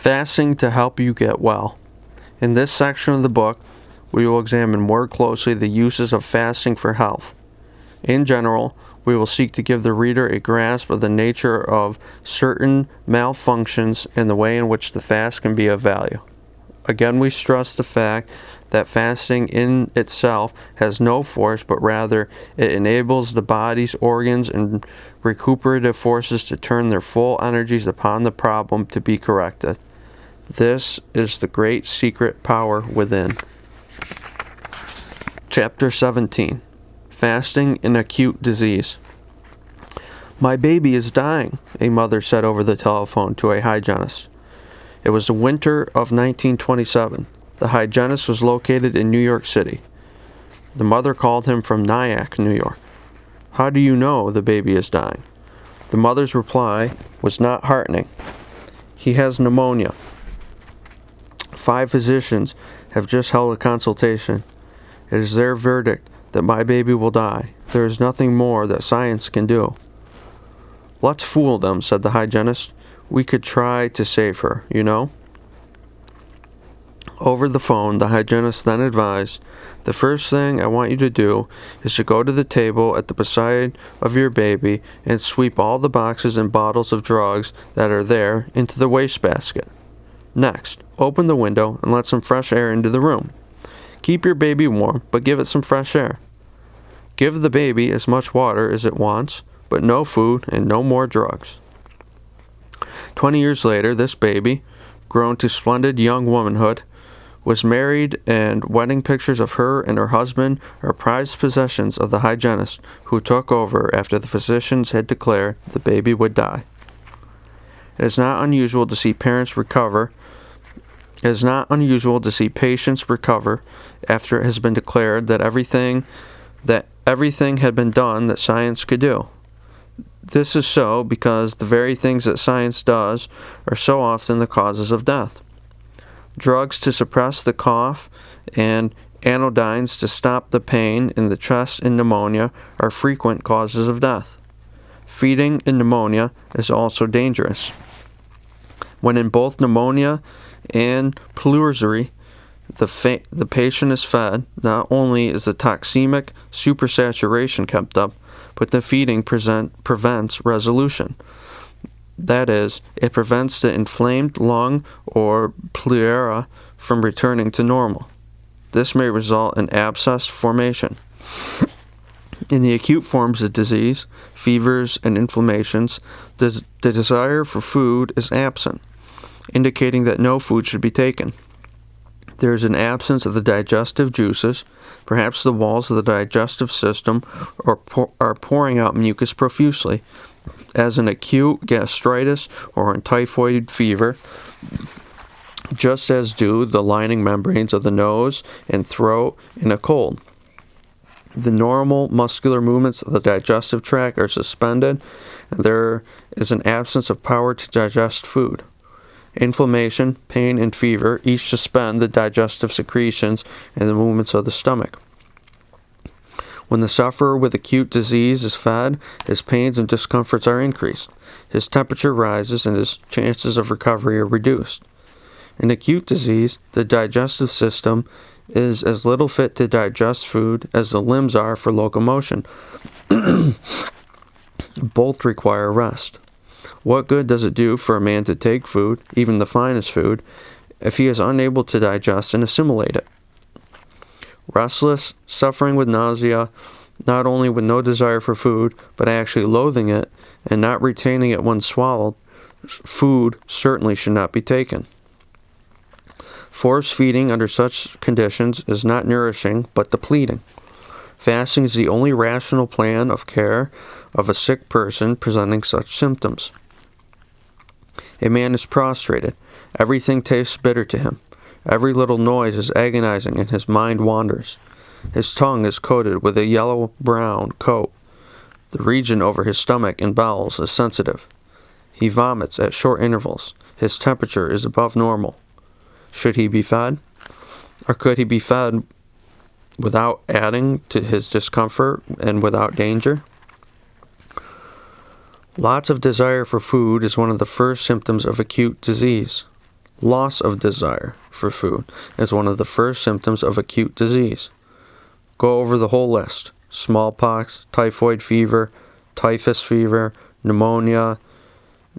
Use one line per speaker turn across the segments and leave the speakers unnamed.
Fasting to help you get well. In this section of the book, we will examine more closely the uses of fasting for health. In general, we will seek to give the reader a grasp of the nature of certain malfunctions and the way in which the fast can be of value. Again, we stress the fact that fasting in itself has no force, but rather it enables the body's organs and recuperative forces to turn their full energies upon the problem to be corrected. This is the great secret power within. Chapter 17. Fasting in Acute Disease. "My baby is dying," a mother said over the telephone to a hygienist. It was the winter of 1927. The hygienist was located in New York City. The mother called him from Nyack, New York. "How do you know the baby is dying?" The mother's reply was not heartening. "He has pneumonia. 5 physicians have just held a consultation. It is their verdict that my baby will die. There is nothing more that science can do." "Let's fool them," said the hygienist. "We could try to save her, you know." Over the phone, the hygienist then advised, "The first thing I want you to do is to go to the table at the beside of your baby and sweep all the boxes and bottles of drugs that are there into the wastebasket. Next, open the window and let some fresh air into the room. Keep your baby warm, but give it some fresh air. Give the baby as much water as it wants, but no food and no more drugs." 20 years later, this baby, grown to splendid young womanhood, was married, and wedding pictures of her and her husband are prized possessions of the hygienist who took over after the physicians had declared the baby would die. It is not unusual to see patients recover after it has been declared that everything had been done that science could do. This is so because the very things that science does are so often the causes of death. Drugs to suppress the cough and anodynes to stop the pain in the chest and pneumonia are frequent causes of death. Feeding in pneumonia is also dangerous. When in both pneumonia and pleurisy, the patient is fed, not only is the toxemic supersaturation kept up, but the feeding prevents resolution. That is, it prevents the inflamed lung or pleura from returning to normal. This may result in abscess formation. In the acute forms of disease, fevers and inflammations, the desire for food is absent, indicating that no food should be taken. There is an absence of the digestive juices. Perhaps the walls of the digestive system are pouring out mucus profusely, as in acute gastritis or in typhoid fever, just as do the lining membranes of the nose and throat in a cold. The normal muscular movements of the digestive tract are suspended, and there is an absence of power to digest food. Inflammation, pain, and fever each suspend the digestive secretions and the movements of the stomach. When the sufferer with acute disease is fed, his pains and discomforts are increased, his temperature rises, and his chances of recovery are reduced. In acute disease, the digestive system is as little fit to digest food as the limbs are for locomotion. Both require rest. What good does it do for a man to take food, even the finest food, if he is unable to digest and assimilate it? Restless, suffering with nausea, not only with no desire for food, but actually loathing it and not retaining it when swallowed, food certainly should not be taken. Force feeding under such conditions is not nourishing, but depleting. Fasting is the only rational plan of care of a sick person presenting such symptoms. A man is prostrated. Everything tastes bitter to him. Every little noise is agonizing, and his mind wanders. His tongue is coated with a yellow-brown coat. The region over his stomach and bowels is sensitive. He vomits at short intervals. His temperature is above normal. Should he be fed? Or could he be fed without adding to his discomfort and without danger? Lots of desire for food is one of the first symptoms of acute disease. Loss of desire for food is one of the first symptoms of acute disease. Go over the whole list: smallpox, typhoid fever, typhus fever, pneumonia,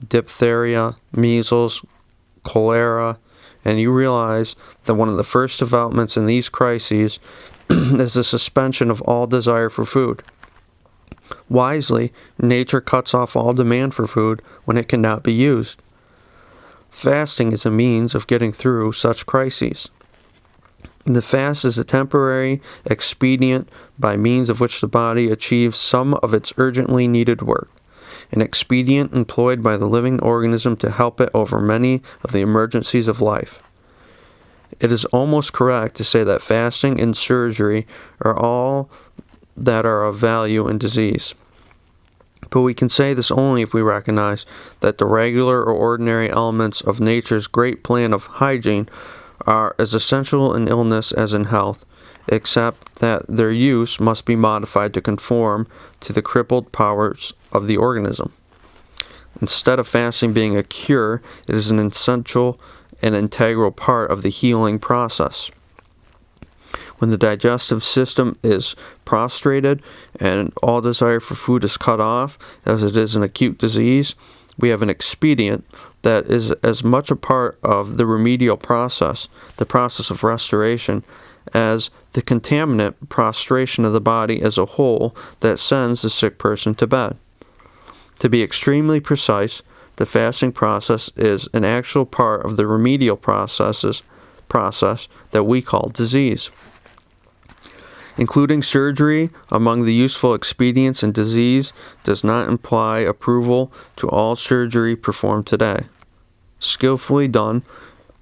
diphtheria, measles, cholera, and you realize that one of the first developments in these crises is the suspension of all desire for food. Wisely, nature cuts off all demand for food when it cannot be used. Fasting is a means of getting through such crises. The fast is a temporary expedient by means of which the body achieves some of its urgently needed work, an expedient employed by the living organism to help it over many of the emergencies of life. It is almost correct to say that fasting and surgery are all that are of value in disease. But we can say this only if we recognize that the regular or ordinary elements of nature's great plan of hygiene are as essential in illness as in health, except that their use must be modified to conform to the crippled powers of the organism. Instead of fasting being a cure, it is an essential and integral part of the healing process. When the digestive system is prostrated and all desire for food is cut off, as it is an acute disease, we have an expedient that is as much a part of the remedial process, the process of restoration, as the contaminant prostration of the body as a whole that sends the sick person to bed. To be extremely precise, the fasting process is an actual part of the remedial process that we call disease. Including surgery among the useful expedients in disease does not imply approval to all surgery performed today. Skillfully done,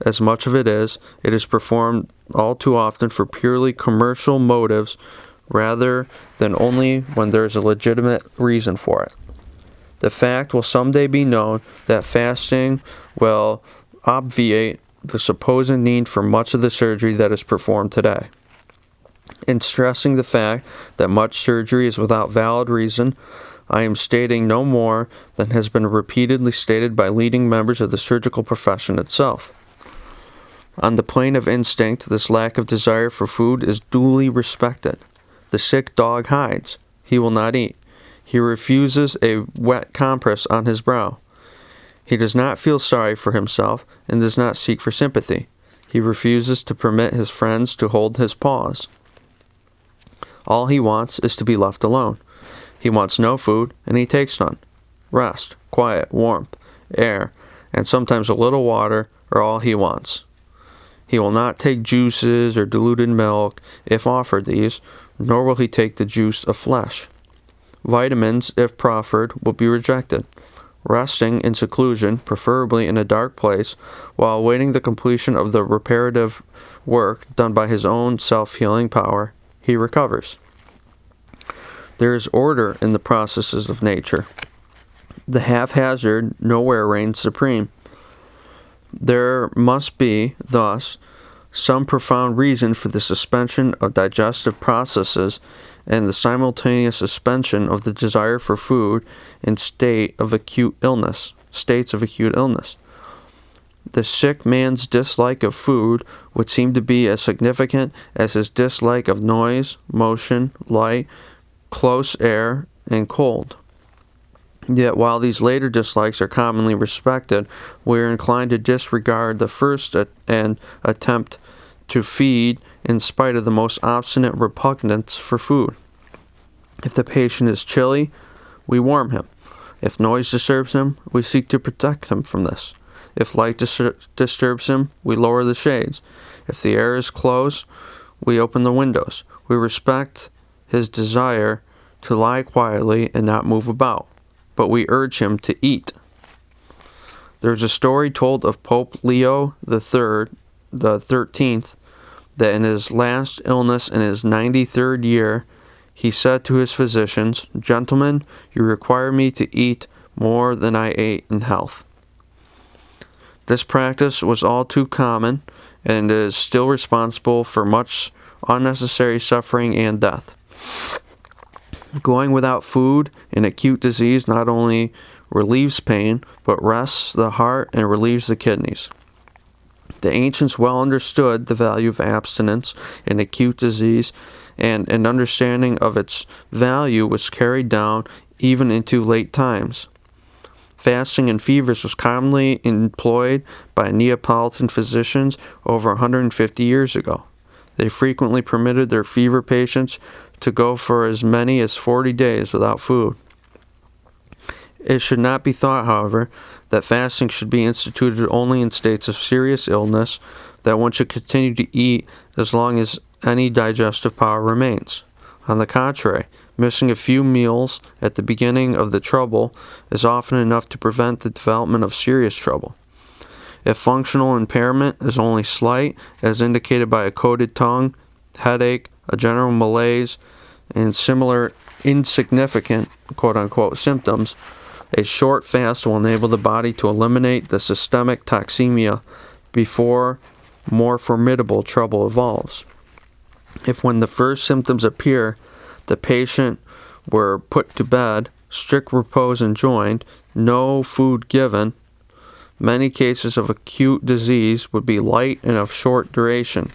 as much of it is performed all too often for purely commercial motives rather than only when there is a legitimate reason for it. The fact will someday be known that fasting will obviate the supposed need for much of the surgery that is performed today. In stressing the fact that much surgery is without valid reason, I am stating no more than has been repeatedly stated by leading members of the surgical profession itself. On the plane of instinct, this lack of desire for food is duly respected. The sick dog hides. He will not eat. He refuses a wet compress on his brow. He does not feel sorry for himself and does not seek for sympathy. He refuses to permit his friends to hold his paws. All he wants is to be left alone. He wants no food, and he takes none. Rest, quiet, warmth, air, and sometimes a little water are all he wants. He will not take juices or diluted milk, if offered these, nor will he take the juice of flesh. Vitamins, if proffered, will be rejected. Resting in seclusion, preferably in a dark place, while awaiting the completion of the reparative work done by his own self-healing power, he recovers. There is order in the processes of nature. The haphazard nowhere reigns supreme. There must be, thus, some profound reason for the suspension of digestive processes and the simultaneous suspension of the desire for food in states of acute illness. The sick man's dislike of food would seem to be as significant as his dislike of noise, motion, light, close air, and cold. Yet while these later dislikes are commonly respected, we are inclined to disregard the first and attempt to feed in spite of the most obstinate repugnance for food. If the patient is chilly, we warm him. If noise disturbs him, we seek to protect him from this. If light disturbs him, we lower the shades. If the air is close, we open the windows. We respect his desire to lie quietly and not move about, but we urge him to eat. There is a story told of Pope Leo the 13th, that in his last illness in his 93rd year, he said to his physicians, "Gentlemen, you require me to eat more than I ate in health." This practice was all too common and is still responsible for much unnecessary suffering and death. Going without food in acute disease not only relieves pain, but rests the heart and relieves the kidneys. The ancients well understood the value of abstinence in acute disease, and an understanding of its value was carried down even into late times. Fasting in fevers was commonly employed by Neapolitan physicians over 150 years ago. They frequently permitted their fever patients to go for as many as 40 days without food. It should not be thought, however, that fasting should be instituted only in states of serious illness, that one should continue to eat as long as any digestive power remains. On the contrary, missing a few meals at the beginning of the trouble is often enough to prevent the development of serious trouble. If functional impairment is only slight, as indicated by a coated tongue, headache, a general malaise, and similar insignificant quote-unquote symptoms, a short fast will enable the body to eliminate the systemic toxemia before more formidable trouble evolves. If when the first symptoms appear, the patient were put to bed, strict repose enjoined, no food given, many cases of acute disease would be light and of short duration.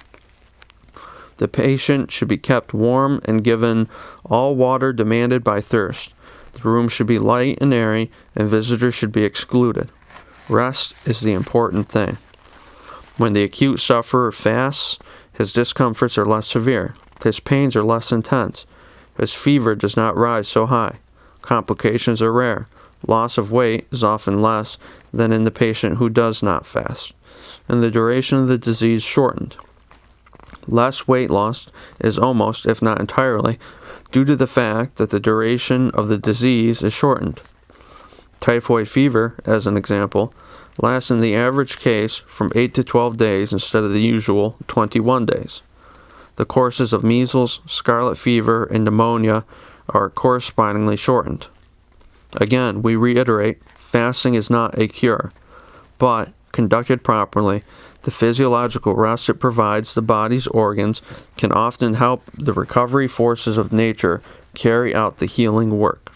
The patient should be kept warm and given all water demanded by thirst. The room should be light and airy, and visitors should be excluded. Rest is the important thing. When the acute sufferer fasts, his discomforts are less severe. His pains are less intense. His fever does not rise so high. Complications are rare. Loss of weight is often less than in the patient who does not fast, and the duration of the disease shortened. Less weight loss is almost, if not entirely, due to the fact that the duration of the disease is shortened. Typhoid fever, as an example, lasts in the average case from 8 to 12 days instead of the usual 21 days. The courses of measles, scarlet fever, and pneumonia are correspondingly shortened. Again, we reiterate, fasting is not a cure, but, conducted properly, the physiological rest it provides the body's organs can often help the recovery forces of nature carry out the healing work.